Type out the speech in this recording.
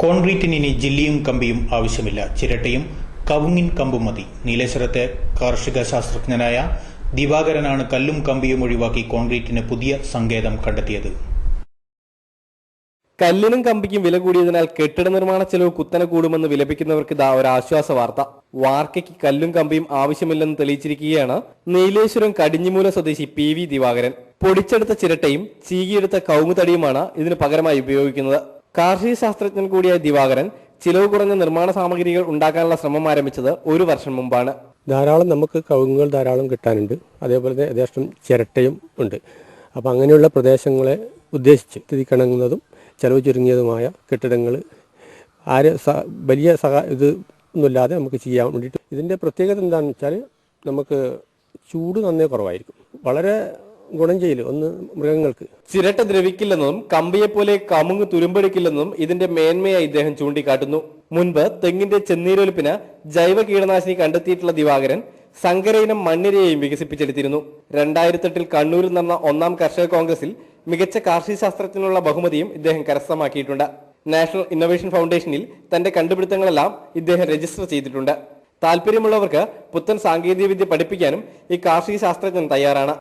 കോൺക്രീറ്റിന് ഇനി ജില്ലിയും കമ്പിയും ആവശ്യമില്ല. ചിരട്ടയും കവുങ്ങിൻ കമ്പും മതി. നീലേശ്വരത്തെ കാർഷിക ശാസ്ത്രജ്ഞനായ ദിവാകരനാണ് കല്ലും കമ്പിയും ഒഴിവാക്കി കോൺക്രീറ്റിന് പുതിയ സങ്കേതം കണ്ടെത്തിയത്. കല്ലിനും കമ്പിക്കും വില കൂടിയതിനാൽ കെട്ടിട നിർമ്മാണ ചെലവ് കുത്തനെ കൂടുമെന്ന് വിലപിക്കുന്നവർക്ക് ഇതാ ഒരു ആശ്വാസ വാർത്ത. വാർക്കയ്ക്ക് കല്ലും കമ്പിയും ആവശ്യമില്ലെന്ന് തെളിയിച്ചിരിക്കുകയാണ് നീലേശ്വരം കടിഞ്ഞിമൂല സ്വദേശി PV ദിവാകരൻ. പൊടിച്ചെടുത്ത ചിരട്ടയും ചീകിയെടുത്ത കവുങ്ങുതടിയുമാണ് ഇതിന് പകരമായി ഉപയോഗിക്കുന്നത്. കാർഷിക ശാസ്ത്രജ്ഞൻ കൂടിയായ ദിവാകരൻ ചിലവ് കുറഞ്ഞ നിർമ്മാണ സാമഗ്രികൾ ഉണ്ടാക്കാനുള്ള ശ്രമം ആരംഭിച്ചത് 1 വർഷം മുമ്പാണ്. ധാരാളം നമുക്ക് കവുങ്ങുകൾ ധാരാളം കിട്ടാനുണ്ട്. അതേപോലെ തന്നെ യഥേഷ്ടം ചിരട്ടയും ഉണ്ട്. അപ്പം അങ്ങനെയുള്ള പ്രദേശങ്ങളെ ഉദ്ദേശിച്ച് സ്ഥിതിക്കിണങ്ങുന്നതും ചെലവ് ചുരുങ്ങിയതുമായ കെട്ടിടങ്ങൾ വലിയ ഇത് ഒന്നുമില്ലാതെ നമുക്ക് ചെയ്യാൻ വേണ്ടിയിട്ട്. ഇതിൻ്റെ പ്രത്യേകത എന്താണെന്ന് വെച്ചാൽ നമുക്ക് ചൂട് നന്നേ കുറവായിരിക്കും. വളരെ ഗുണം ചെയ്യില്ല ഒന്ന് മൃഗങ്ങൾക്ക്. ചിരട്ട ദ്രവിക്കില്ലെന്നും കമ്പിയെപ്പോലെ കമുങ്ങ് തുരുമ്പെടുക്കില്ലെന്നും ഇതിന്റെ മേന്മയായി ഇദ്ദേഹം ചൂണ്ടിക്കാട്ടുന്നു. മുൻപ് തെങ്ങിന്റെ ചെന്നീരൊലിപ്പിന് ജൈവ കീടനാശിനി കണ്ടെത്തിയിട്ടുള്ള ദിവാകരൻ സങ്കരയിനം മണ്ണിരയെയും വികസിപ്പിച്ചെടുത്തിരുന്നു. 2008 കണ്ണൂരിൽ നടന്ന 1ാം കർഷക കോൺഗ്രസിൽ മികച്ച കാർഷിക ശാസ്ത്രജ്ഞനുള്ള ബഹുമതിയും ഇദ്ദേഹം കരസ്ഥമാക്കിയിട്ടുണ്ട്. നാഷണൽ ഇന്നൊവേഷൻ ഫൗണ്ടേഷനിൽ തന്റെ കണ്ടുപിടുത്തങ്ങളെല്ലാം ഇദ്ദേഹം രജിസ്റ്റർ ചെയ്തിട്ടുണ്ട്. താല്പര്യമുള്ളവർക്ക് പുത്തൻ സാങ്കേതികവിദ്യ പഠിപ്പിക്കാനും ഈ കാർഷിക ശാസ്ത്രജ്ഞൻ തയ്യാറാണ്.